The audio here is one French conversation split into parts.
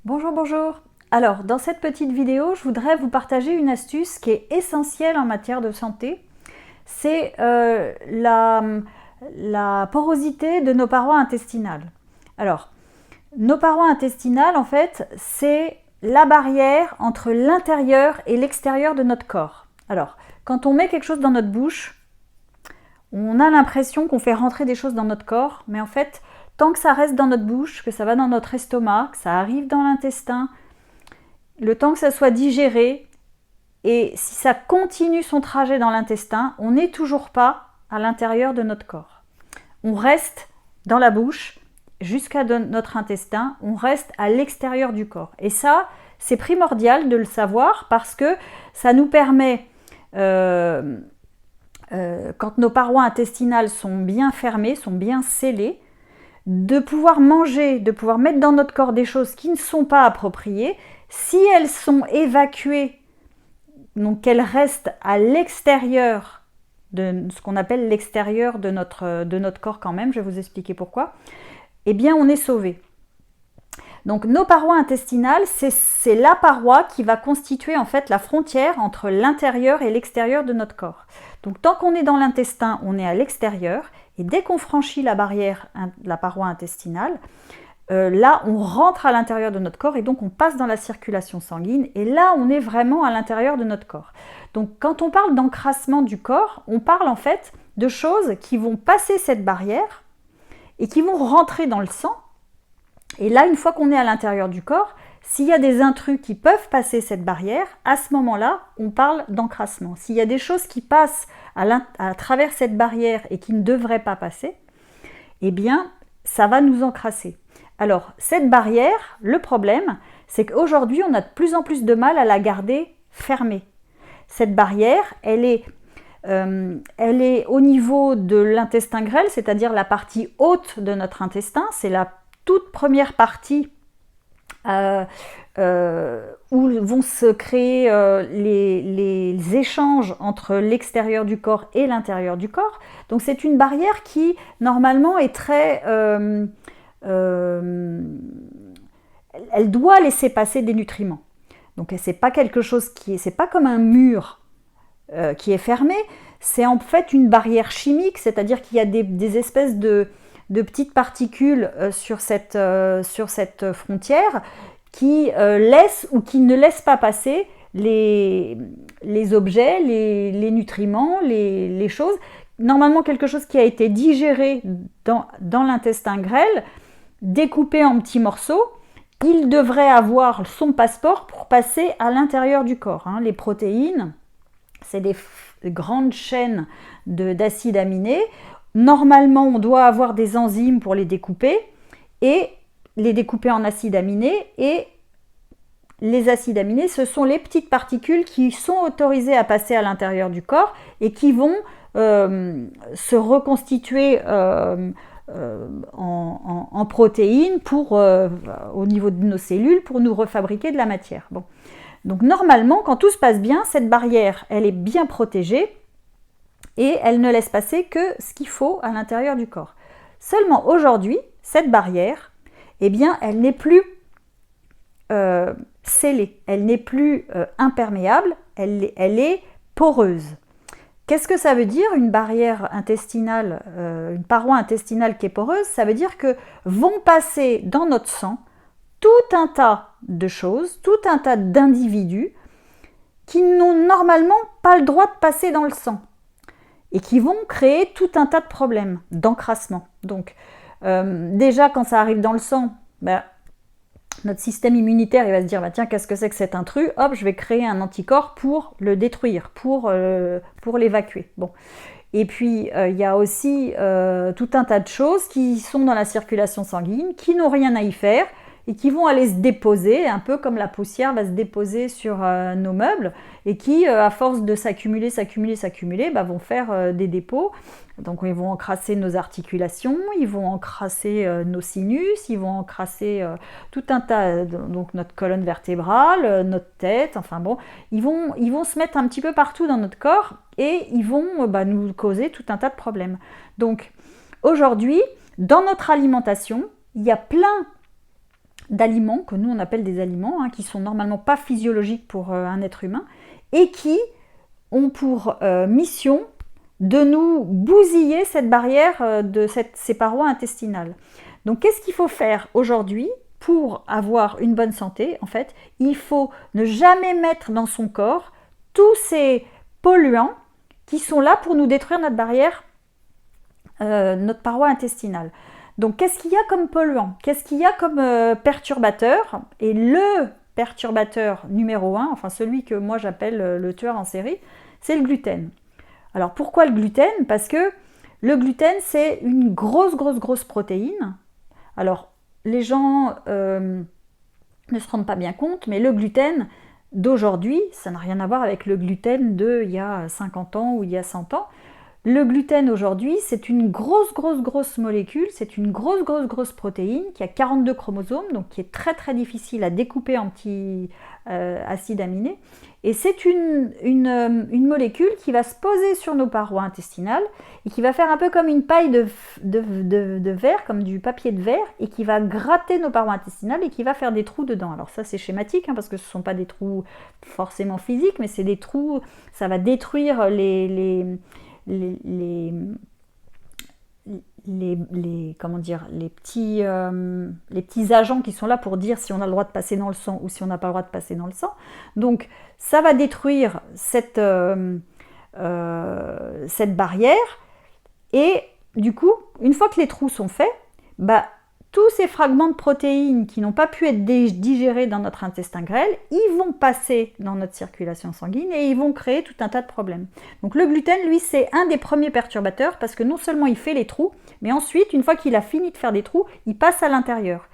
Bonjour, bonjour. Alors, dans cette petite vidéo, je voudrais vous partager une astuce qui est essentielle en matière de santé. C'est la porosité de nos parois intestinales. Alors, nos parois intestinales, en fait, c'est la barrière entre l'intérieur et l'extérieur de notre corps. Alors, quand on met quelque chose dans notre bouche, on a l'impression qu'on fait rentrer des choses dans notre corps, mais en fait, tant que ça reste dans notre bouche, que ça va dans notre estomac, que ça arrive dans l'intestin, le temps que ça soit digéré, et si ça continue son trajet dans l'intestin, on n'est toujours pas à l'intérieur de notre corps. On reste dans la bouche jusqu'à notre intestin, on reste à l'extérieur du corps. Et ça, c'est primordial de le savoir parce que ça nous permet, quand nos parois intestinales sont bien fermées, sont bien scellées, de pouvoir manger, de pouvoir mettre dans notre corps des choses qui ne sont pas appropriées. Si elles sont évacuées, donc qu'elles restent à l'extérieur de ce qu'on appelle l'extérieur de notre corps quand même, je vais vous expliquer pourquoi, eh bien on est sauvé. Donc nos parois intestinales, c'est la paroi qui va constituer en fait la frontière entre l'intérieur et l'extérieur de notre corps. Donc tant qu'on est dans l'intestin, on est à l'extérieur, et dès qu'on franchit la barrière, la paroi intestinale, là on rentre à l'intérieur de notre corps et donc on passe dans la circulation sanguine, et là on est vraiment à l'intérieur de notre corps. Donc quand on parle d'encrassement du corps, on parle en fait de choses qui vont passer cette barrière et qui vont rentrer dans le sang. Et là, une fois qu'on est à l'intérieur du corps, s'il y a des intrus qui peuvent passer cette barrière, à ce moment-là, on parle d'encrassement. S'il y a des choses qui passent à travers cette barrière et qui ne devraient pas passer, eh bien, ça va nous encrasser. Alors, cette barrière, le problème, c'est qu'aujourd'hui, on a de plus en plus de mal à la garder fermée. Cette barrière, elle est au niveau de l'intestin grêle, c'est-à-dire la partie haute de notre intestin, c'est la toute première partie où vont se créer les échanges entre l'extérieur du corps et l'intérieur du corps. Donc c'est une barrière qui normalement est très... elle doit laisser passer des nutriments. Donc c'est pas quelque chose c'est pas comme un mur qui est fermé, c'est en fait une barrière chimique, c'est-à-dire qu'il y a des espèces de petites particules sur cette frontière qui laissent ou qui ne laissent pas passer les objets, les nutriments, les choses. Normalement, quelque chose qui a été digéré dans l'intestin grêle, découpé en petits morceaux, il devrait avoir son passeport pour passer à l'intérieur du corps. Les protéines, c'est des grandes chaînes d'acides aminés. Normalement, on doit avoir des enzymes pour les découper en acides aminés, et les acides aminés, ce sont les petites particules qui sont autorisées à passer à l'intérieur du corps et qui vont se reconstituer en protéines au niveau de nos cellules pour nous refabriquer de la matière. Bon. Donc normalement, quand tout se passe bien, cette barrière, elle est bien protégée, et elle ne laisse passer que ce qu'il faut à l'intérieur du corps. Seulement aujourd'hui, cette barrière, eh bien, elle n'est plus scellée, elle n'est plus imperméable, elle est poreuse. Qu'est-ce que ça veut dire, une barrière intestinale, une paroi intestinale qui est poreuse? Ça veut dire que vont passer dans notre sang tout un tas de choses, tout un tas d'individus qui n'ont normalement pas le droit de passer dans le sang, et qui vont créer tout un tas de problèmes d'encrassement. Donc, déjà, quand ça arrive dans le sang, notre système immunitaire il va se dire tiens, qu'est-ce que c'est que cet intrus? Hop, je vais créer un anticorps pour le détruire, pour l'évacuer. Bon. Et puis, il y a aussi tout un tas de choses qui sont dans la circulation sanguine, qui n'ont rien à y faire, et qui vont aller se déposer, un peu comme la poussière va se déposer sur nos meubles, et qui, à force de s'accumuler, vont faire des dépôts. Donc ils vont encrasser nos articulations, ils vont encrasser nos sinus, ils vont encrasser tout un tas, donc notre colonne vertébrale, notre tête, enfin bon, ils vont se mettre un petit peu partout dans notre corps, et ils vont nous causer tout un tas de problèmes. Donc aujourd'hui, dans notre alimentation, il y a plein d'aliments, que nous on appelle des aliments, hein, qui sont normalement pas physiologiques pour un être humain, et qui ont pour mission de nous bousiller cette barrière de ces parois intestinales. Donc qu'est-ce qu'il faut faire aujourd'hui pour avoir une bonne santé? En fait, il faut ne jamais mettre dans son corps tous ces polluants qui sont là pour nous détruire notre barrière, notre paroi intestinale. Donc qu'est-ce qu'il y a comme polluant? Qu'est-ce qu'il y a comme perturbateur? Et le perturbateur numéro 1, enfin celui que moi j'appelle le tueur en série, c'est le gluten. Alors pourquoi le gluten? Parce que le gluten, c'est une grosse protéine. Alors les gens ne se rendent pas bien compte, mais le gluten d'aujourd'hui, ça n'a rien à voir avec le gluten d'il y a 50 ans ou il y a 100 ans. Le gluten aujourd'hui, c'est une grosse molécule, c'est une grosse protéine qui a 42 chromosomes, donc qui est très difficile à découper en petits acides aminés. Et c'est une molécule qui va se poser sur nos parois intestinales et qui va faire un peu comme une paille de verre, comme du papier de verre, et qui va gratter nos parois intestinales et qui va faire des trous dedans. Alors ça c'est schématique, hein, parce que ce ne sont pas des trous forcément physiques, mais c'est des trous, ça va détruire les petits agents qui sont là pour dire si on a le droit de passer dans le sang ou si on n'a pas le droit de passer dans le sang. Donc ça va détruire cette barrière, et du coup, une fois que les trous sont faits, tous ces fragments de protéines qui n'ont pas pu être digérés dans notre intestin grêle, ils vont passer dans notre circulation sanguine et ils vont créer tout un tas de problèmes. Donc le gluten, lui, c'est un des premiers perturbateurs parce que non seulement il fait les trous, mais ensuite, une fois qu'il a fini de faire des trous, il passe à l'intérieur.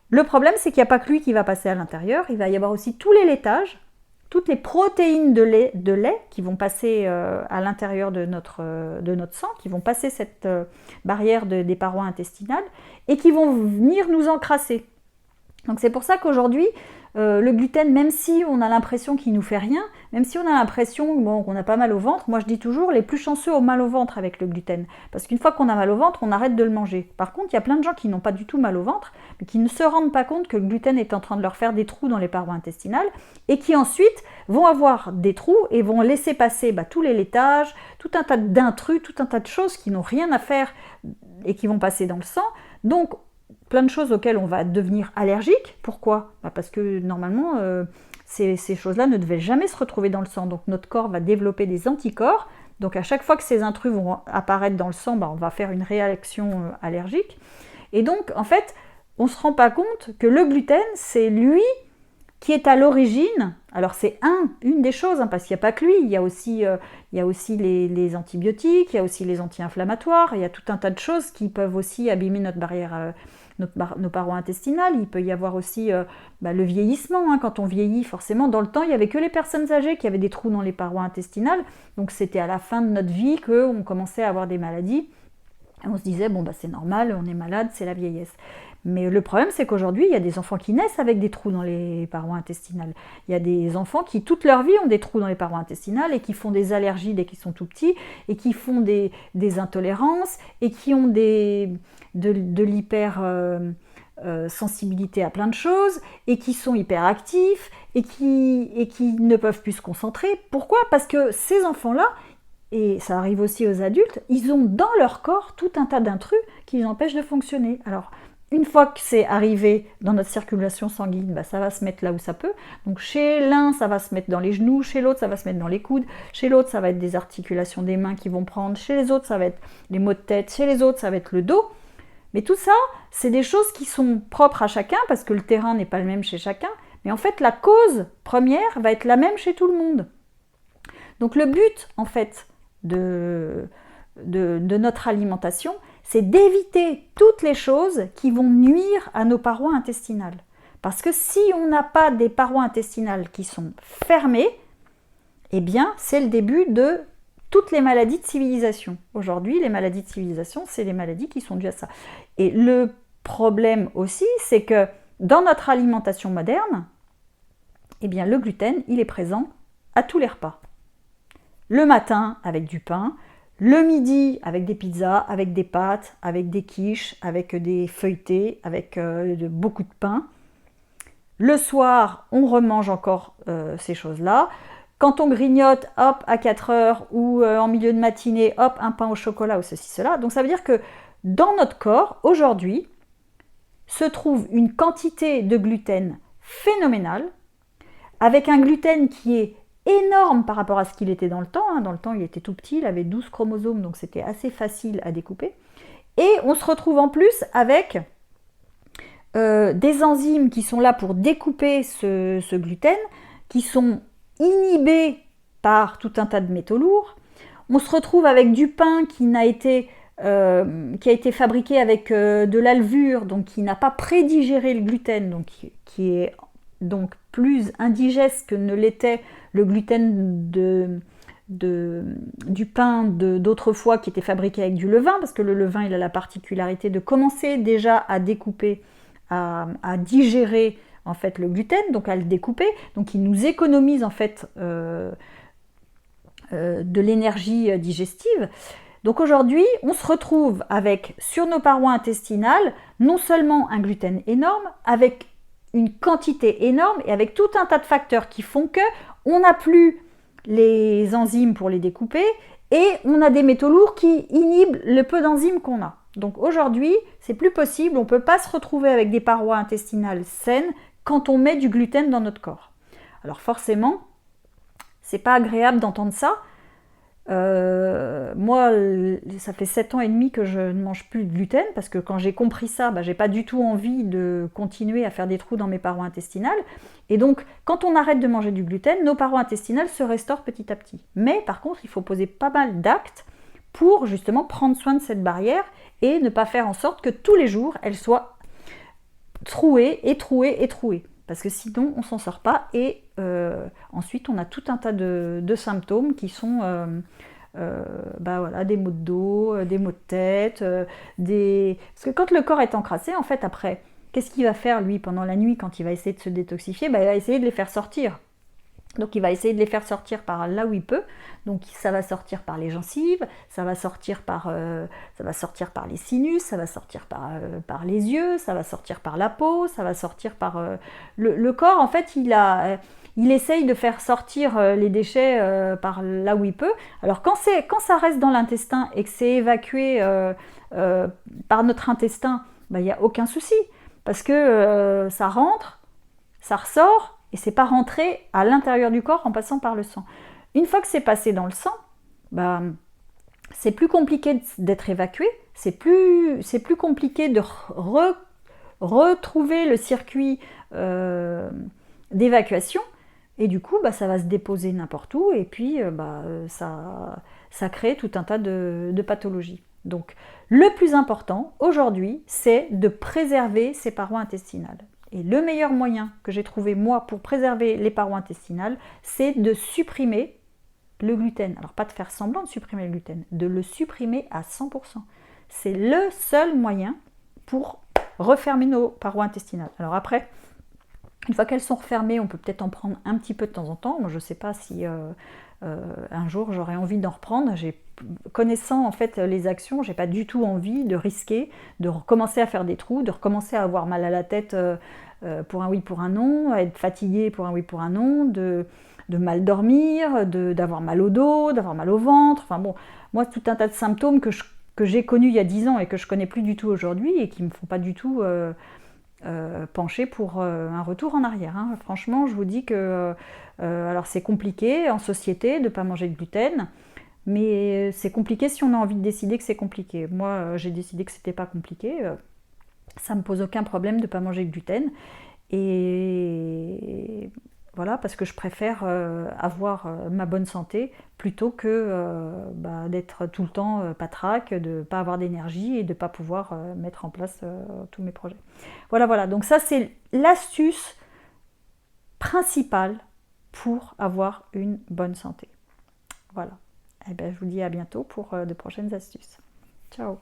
Le problème, c'est qu'il n'y a pas que lui qui va passer à l'intérieur, il va y avoir aussi tous les laitages, toutes les protéines de lait qui vont passer à l'intérieur de notre sang, qui vont passer cette barrière des parois intestinales et qui vont venir nous encrasser. Donc c'est pour ça qu'aujourd'hui, le gluten, même si on a l'impression qu'il ne nous fait rien, même si on a l'impression qu'on a pas mal au ventre, moi je dis toujours, les plus chanceux ont mal au ventre avec le gluten. Parce qu'une fois qu'on a mal au ventre, on arrête de le manger. Par contre, il y a plein de gens qui n'ont pas du tout mal au ventre, mais qui ne se rendent pas compte que le gluten est en train de leur faire des trous dans les parois intestinales, et qui ensuite vont avoir des trous et vont laisser passer tous les laitages, tout un tas d'intrus, tout un tas de choses qui n'ont rien à faire et qui vont passer dans le sang. Donc, plein de choses auxquelles on va devenir allergique. Pourquoi? Parce que normalement, ces choses-là ne devaient jamais se retrouver dans le sang. Donc notre corps va développer des anticorps. Donc à chaque fois que ces intrus vont apparaître dans le sang, on va faire une réaction allergique. Et donc, en fait, on ne se rend pas compte que le gluten, c'est lui qui est à l'origine. Alors c'est une des choses, parce qu'il n'y a pas que lui, il y a aussi les antibiotiques, il y a aussi les anti-inflammatoires, il y a tout un tas de choses qui peuvent aussi abîmer notre barrière, nos parois intestinales. Il peut y avoir aussi le vieillissement, quand on vieillit forcément, dans le temps il n'y avait que les personnes âgées qui avaient des trous dans les parois intestinales, donc c'était à la fin de notre vie qu'on commençait à avoir des maladies, et on se disait c'est normal, on est malade, c'est la vieillesse. Mais le problème, c'est qu'aujourd'hui, il y a des enfants qui naissent avec des trous dans les parois intestinales. Il y a des enfants qui, toute leur vie, ont des trous dans les parois intestinales et qui font des allergies dès qu'ils sont tout petits, et qui font des intolérances, et qui ont de l'hypersensibilité à plein de choses, et qui sont hyperactifs, et qui ne peuvent plus se concentrer. Pourquoi? Parce que ces enfants-là, et ça arrive aussi aux adultes, ils ont dans leur corps tout un tas d'intrus qui les empêchent de fonctionner. Alors, une fois que c'est arrivé dans notre circulation sanguine, ça va se mettre là où ça peut. Donc chez l'un, ça va se mettre dans les genoux, chez l'autre, ça va se mettre dans les coudes, chez l'autre, ça va être des articulations des mains qui vont prendre, chez les autres, ça va être les maux de tête, chez les autres, ça va être le dos. Mais tout ça, c'est des choses qui sont propres à chacun, parce que le terrain n'est pas le même chez chacun. Mais en fait, la cause première va être la même chez tout le monde. Donc le but, en fait, de notre alimentation, c'est d'éviter toutes les choses qui vont nuire à nos parois intestinales. Parce que si on n'a pas des parois intestinales qui sont fermées, eh bien, c'est le début de toutes les maladies de civilisation. Aujourd'hui, les maladies de civilisation, c'est les maladies qui sont dues à ça. Et le problème aussi, c'est que dans notre alimentation moderne, eh bien, le gluten, il est présent à tous les repas. Le matin, avec du pain. Le midi, avec des pizzas, avec des pâtes, avec des quiches, avec des feuilletés, avec beaucoup de pain. Le soir, on remange encore ces choses-là. Quand on grignote, hop, à 4 heures ou en milieu de matinée, hop, un pain au chocolat ou ceci, cela. Donc ça veut dire que dans notre corps, aujourd'hui, se trouve une quantité de gluten phénoménale, avec un gluten qui est énorme par rapport à ce qu'il était dans le temps. Dans le temps, il était tout petit, il avait 12 chromosomes, donc c'était assez facile à découper. Et on se retrouve en plus avec des enzymes qui sont là pour découper ce gluten, qui sont inhibés par tout un tas de métaux lourds. On se retrouve avec du pain qui a été fabriqué avec de la levure, donc qui n'a pas prédigéré le gluten, donc qui est donc plus indigeste que ne l'était le gluten du pain d'autrefois qui était fabriqué avec du levain, parce que le levain il a la particularité de commencer déjà à découper, à digérer en fait le gluten, donc à le découper, donc il nous économise en fait de l'énergie digestive. Donc aujourd'hui, on se retrouve avec sur nos parois intestinales non seulement un gluten énorme, avec une quantité énorme et avec tout un tas de facteurs qui font que on n'a plus les enzymes pour les découper et on a des métaux lourds qui inhibent le peu d'enzymes qu'on a. Donc aujourd'hui, c'est plus possible, on ne peut pas se retrouver avec des parois intestinales saines quand on met du gluten dans notre corps. Alors forcément, c'est pas agréable d'entendre ça. Moi, ça fait 7 ans et demi que je ne mange plus de gluten parce que quand j'ai compris ça, j'ai pas du tout envie de continuer à faire des trous dans mes parois intestinales. Et donc, quand on arrête de manger du gluten, nos parois intestinales se restaurent petit à petit. Mais par contre, il faut poser pas mal d'actes pour justement prendre soin de cette barrière et ne pas faire en sorte que tous les jours, elle soit trouée et trouée et trouée. Parce que sinon, on s'en sort pas et ensuite, on a tout un tas de symptômes qui sont voilà, des maux de dos, des maux de tête, parce que quand le corps est encrassé, en fait, après, qu'est-ce qu'il va faire, lui, pendant la nuit, quand il va essayer de se détoxifier? Il va essayer de les faire sortir. Donc il va essayer de les faire sortir par là où il peut. Donc ça va sortir par les gencives, ça va sortir par les sinus, ça va sortir par les yeux, ça va sortir par la peau, ça va sortir par... Le corps, en fait, il essaye de faire sortir les déchets par là où il peut. Alors quand ça reste dans l'intestin et que c'est évacué par notre intestin, il n'y a aucun souci. Parce que ça rentre, ça ressort, et c'est pas rentré à l'intérieur du corps en passant par le sang. Une fois que c'est passé dans le sang, c'est plus compliqué d'être évacué, c'est plus compliqué de retrouver le circuit d'évacuation, et du coup ça va se déposer n'importe où, et puis ça crée tout un tas de pathologies. Donc le plus important aujourd'hui, c'est de préserver ces parois intestinales. Et le meilleur moyen que j'ai trouvé, moi, pour préserver les parois intestinales, c'est de supprimer le gluten. Alors, pas de faire semblant de supprimer le gluten, de le supprimer à 100%. C'est le seul moyen pour refermer nos parois intestinales. Alors après, une fois qu'elles sont refermées, on peut peut-être en prendre un petit peu de temps en temps. Moi, je ne sais pas si un jour j'aurais envie d'en reprendre. Connaissant en fait les actions, j'ai pas du tout envie de risquer de recommencer à faire des trous, de recommencer à avoir mal à la tête pour un oui, pour un non, à être fatiguée pour un oui, pour un non, de mal dormir, d'avoir mal au dos, d'avoir mal au ventre. Enfin bon, moi tout un tas de symptômes que j'ai connus il y a 10 ans et que je connais plus du tout aujourd'hui et qui me font pas du tout pencher pour un retour en arrière. Hein. Franchement, je vous dis que alors c'est compliqué en société de ne pas manger de gluten. Mais c'est compliqué si on a envie de décider que c'est compliqué. Moi, j'ai décidé que c'était pas compliqué. Ça me pose aucun problème de ne pas manger de gluten. Et voilà, parce que je préfère avoir ma bonne santé plutôt que d'être tout le temps patraque, de ne pas avoir d'énergie et de ne pas pouvoir mettre en place tous mes projets. Voilà. Donc ça, c'est l'astuce principale pour avoir une bonne santé. Voilà. Je vous dis à bientôt pour de prochaines astuces. Ciao!